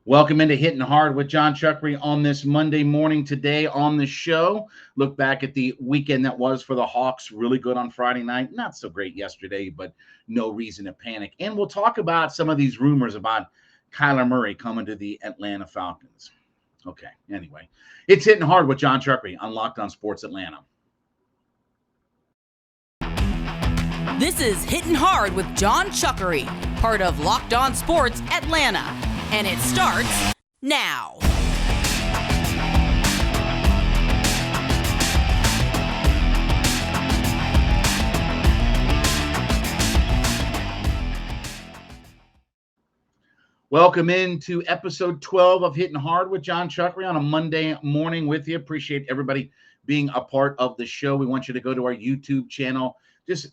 Welcome into Hitting Hard with Jon Chuckery on this Monday morning. Today on the show, look back at the weekend that was for the Hawks. Really good on Friday night. Not so great yesterday, but no reason to panic. And we'll talk about some of these rumors about Kyler Murray coming to the Atlanta Falcons. Okay, anyway. It's Hitting Hard with Jon Chuckery on Locked On Sports Atlanta. This is Hitting Hard with Jon Chuckery, part of Locked On Sports Atlanta. And it starts now. Welcome into episode 12 of Hitting Hard with Jon Chuckery on a Monday morning with you. Appreciate everybody being a part of the show. We want you to go to our YouTube channel. Just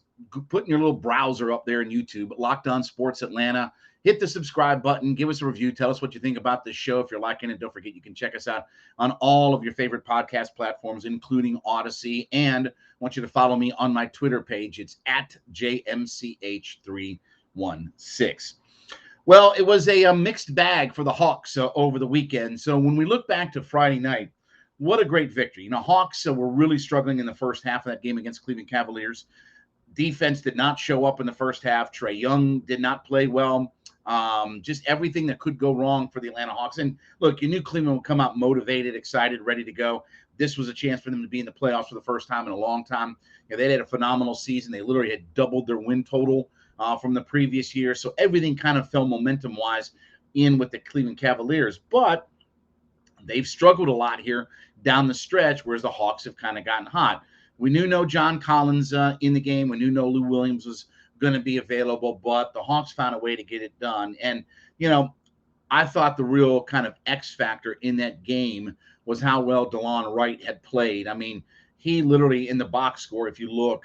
putting your little browser up there in YouTube, Locked On Sports Atlanta. Hit the subscribe button. Give us a review. Tell us what you think about this show. If you're liking it, don't forget you can check us out on all of your favorite podcast platforms, including Odyssey. And I want you to follow me on my Twitter page. It's at JMCH316. Well, it was a mixed bag for the Hawks over the weekend. So when we look back to Friday night, what a great victory. Hawks were really struggling in the first half of that game against Cleveland Cavaliers. Defense did not show up in the first half. Trae Young did not play well. Just everything that could go wrong for the Atlanta Hawks. And look, you knew Cleveland would come out motivated, excited, ready to go. This was a chance for them to be in the playoffs for the first time in a long time. They had a phenomenal season. They literally had doubled their win total from the previous year. So everything kind of fell momentum-wise in with the Cleveland Cavaliers. But they've struggled a lot here down the stretch, whereas the Hawks have kind of gotten hot. We knew no John Collins in the game. We knew no Lou Williams was going to be available, but the Hawks found a way to get it done. And, I thought the real kind of X factor in that game was how well DeLon Wright had played. I mean, he literally in the box score, if you look,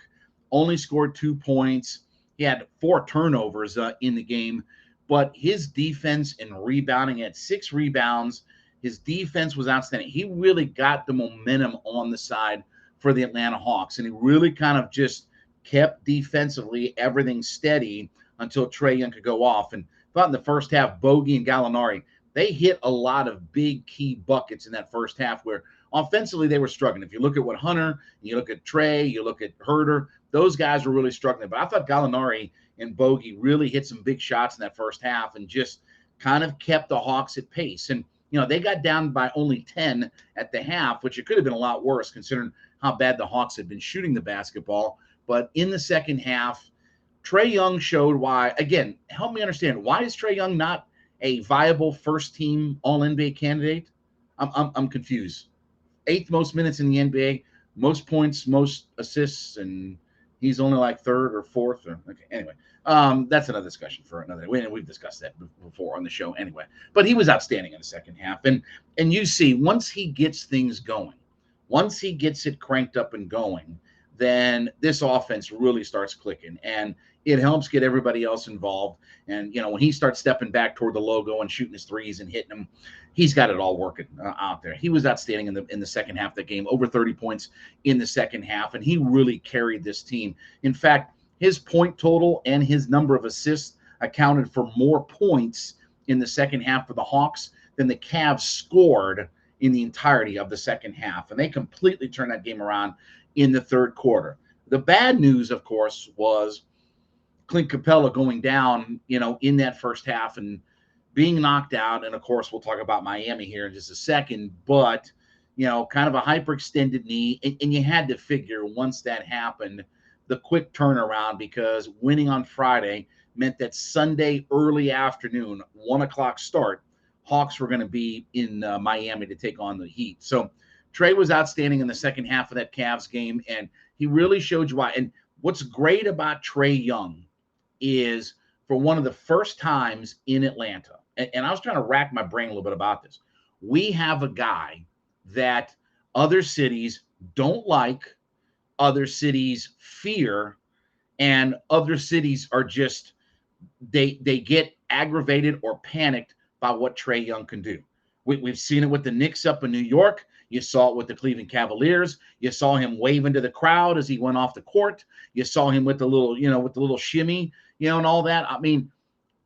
only scored 2 points. He had 4 turnovers in the game, but his defense and rebounding at 6 rebounds, his defense was outstanding. He really got the momentum on the side for the Atlanta Hawks, and he really kind of just kept defensively everything steady until Trae Young could go off. And thought in the first half, Bogey and Gallinari, they hit a lot of big key buckets in that first half where offensively they were struggling. If you look at what Hunter, you look at Trae, you look at Herter, those guys were really struggling. But I thought Gallinari and Bogey really hit some big shots in that first half and just kind of kept the Hawks at pace. And, they got down by only 10 at the half, which it could have been a lot worse considering how bad the Hawks had been shooting the basketball. But in the second half, Trae Young showed why. Again, help me understand, why is Trae Young not a viable first-team All-NBA candidate? I'm confused. 8th most minutes in the NBA, most points, most assists, and he's only like 3rd or 4th. Okay, anyway, that's another discussion for another day. We've discussed that before on the show anyway. But he was outstanding in the second half. And you see, once he gets things going, once he gets it cranked up and going, then this offense really starts clicking. And it helps get everybody else involved. And, when he starts stepping back toward the logo and shooting his threes and hitting them, he's got it all working out there. He was outstanding in the second half of the game, over 30 points in the second half, and he really carried this team. In fact, his point total and his number of assists accounted for more points in the second half for the Hawks than the Cavs scored in the entirety of the second half. And they completely turned that game around in the third quarter. The bad news, of course, was Clint Capella going down, in that first half and being knocked out. And of course, we'll talk about Miami here in just a second, but, kind of a hyperextended knee. And you had to figure once that happened, the quick turnaround, because winning on Friday meant that Sunday early afternoon, 1:00 start, Hawks were going to be in Miami to take on the Heat. So Trae was outstanding in the second half of that Cavs game, and he really showed you why. And what's great about Trae Young is for one of the first times in Atlanta, and I was trying to rack my brain a little bit about this, we have a guy that other cities don't like, other cities fear, and other cities are just, they get aggravated or panicked by what Trae Young can do. We've seen it with the Knicks up in New York. You saw it with the Cleveland Cavaliers. You saw him waving to the crowd as he went off the court. You saw him with the little shimmy, and all that. I mean,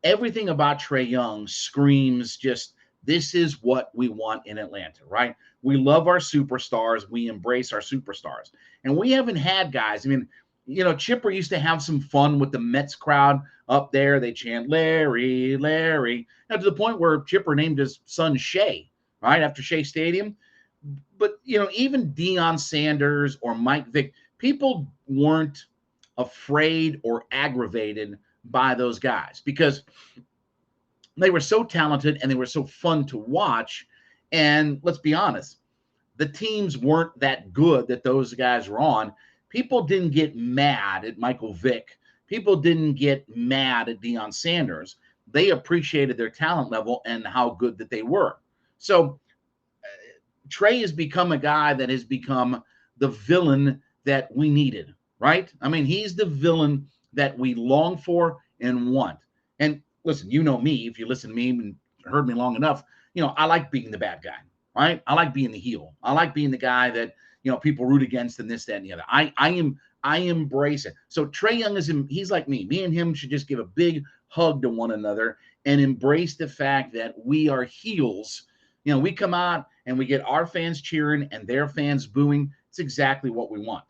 everything about Trae Young screams just This is what we want in Atlanta, right? We love our superstars. We embrace our superstars. And we haven't had guys. I mean, Chipper used to have some fun with the Mets crowd up there. They chant Larry, Larry. Now, to the point where Chipper named his son Shea, right, after Shea Stadium. But, even Deion Sanders or Mike Vick, people weren't afraid or aggravated by those guys because they were so talented and they were so fun to watch. And let's be honest, the teams weren't that good that those guys were on. People didn't get mad at Michael Vick. People didn't get mad at Deion Sanders. They appreciated their talent level and how good that they were. So Trae has become a guy that has become the villain that we needed, right? I mean, he's the villain that we long for and want. And listen, you know me, if you listen to me and heard me long enough, I like being the bad guy, right? I like being the heel. I like being the guy that, people root against and this, that, and the other. I embrace it. So Trae Young he's like me. Me and him should just give a big hug to one another and embrace the fact that we are heels. We come out and we get our fans cheering and their fans booing. It's exactly what we want.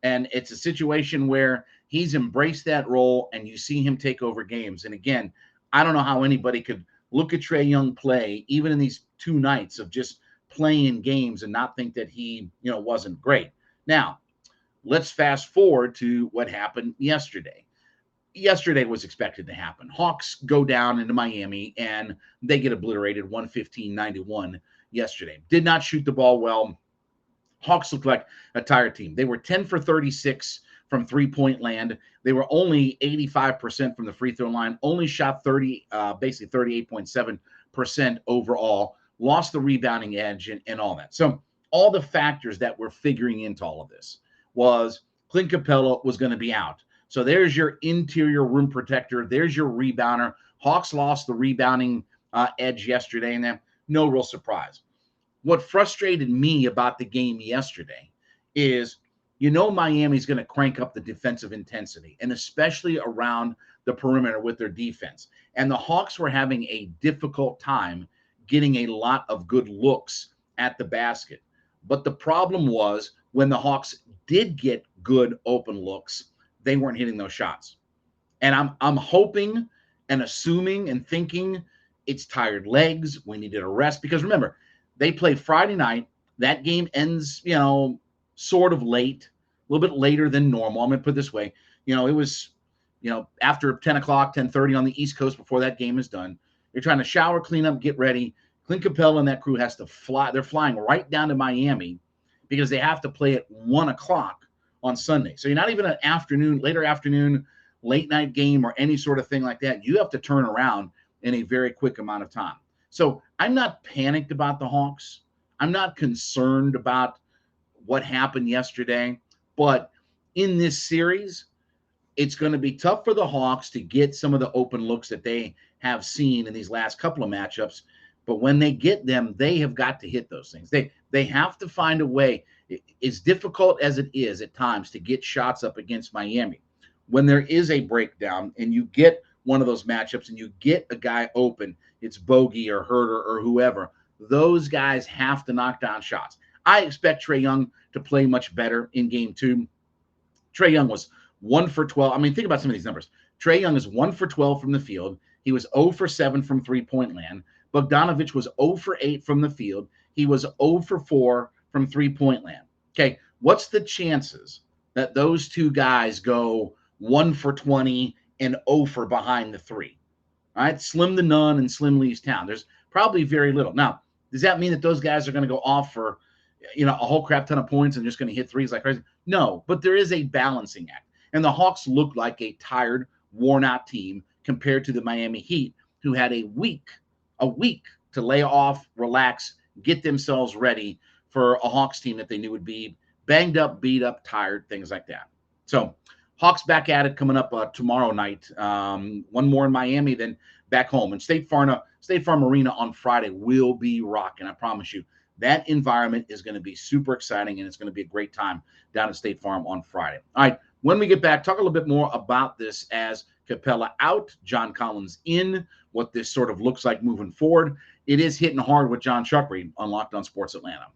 And it's a situation where he's embraced that role and you see him take over games. And again, I don't know how anybody could look at Trae Young play, even in these 2 nights of just playing games and not think that he, wasn't great. Now, let's fast forward to what happened yesterday. Yesterday was expected to happen. Hawks go down into Miami and they get obliterated 115-91 yesterday. Did not shoot the ball well. Hawks looked like a tired team. They were 10 for 36 from three-point land. They were only 85% from the free throw line, only shot basically 38.7% overall, lost the rebounding edge and all that. So all the factors that we're figuring into all of this was Clint Capella was going to be out. So there's your interior rim protector. There's your rebounder. Hawks lost the rebounding edge yesterday, and then no real surprise. What frustrated me about the game yesterday is, Miami's going to crank up the defensive intensity, and especially around the perimeter with their defense. And the Hawks were having a difficult time getting a lot of good looks at the basket. But the problem was when the Hawks did get good open looks, they weren't hitting those shots. And I'm hoping and assuming and thinking it's tired legs. We needed a rest because remember, they play Friday night. That game ends, sort of late, a little bit later than normal. I'm going to put it this way. It was, after 10 o'clock, 10:30 on the East Coast before that game is done. You're trying to shower, clean up, get ready. Clint Capella and that crew has to fly. They're flying right down to Miami because they have to play at 1 o'clock on Sunday. So you're not even an later afternoon, late night game or any sort of thing like that. You have to turn around in a very quick amount of time. So I'm not panicked about the Hawks. I'm not concerned about what happened yesterday. But in this series, it's going to be tough for the Hawks to get some of the open looks that they have seen in these last couple of matchups. But when they get them, they have got to hit those things. They have to find a way. As difficult as it is at times to get shots up against Miami, when there is a breakdown and you get one of those matchups and you get a guy open, it's Bogey or Herter or whoever, those guys have to knock down shots. I expect Trae Young to play much better in game 2. Trae Young was 1 for 12. I mean, think about some of these numbers. Trae Young is 1 for 12 from the field. He was 0 for 7 from three-point land. Bogdanovich was 0 for 8 from the field. He was 0 for 4 from three-point land. Okay, what's the chances that those two guys go 1 for 20 and 0 for behind the three? All right, slim to none and slim leaves town. There's probably very little. Now, does that mean that those guys are going to go off for, a whole crap ton of points and just going to hit threes like crazy? No, but there is a balancing act. And the Hawks look like a tired, worn-out team compared to the Miami Heat, who had a week to lay off, relax, get themselves ready for a Hawks team that they knew would be banged up, beat up, tired, things like that. So Hawks back at it coming up tomorrow night. One more in Miami, then back home. And State Farm Arena on Friday will be rocking, I promise you. That environment is going to be super exciting, and it's going to be a great time down at State Farm on Friday. All right, when we get back, talk a little bit more about this as Capella out, John Collins in, what this sort of looks like moving forward. It is hitting hard with Jon Chuckery on Locked On Sports Atlanta.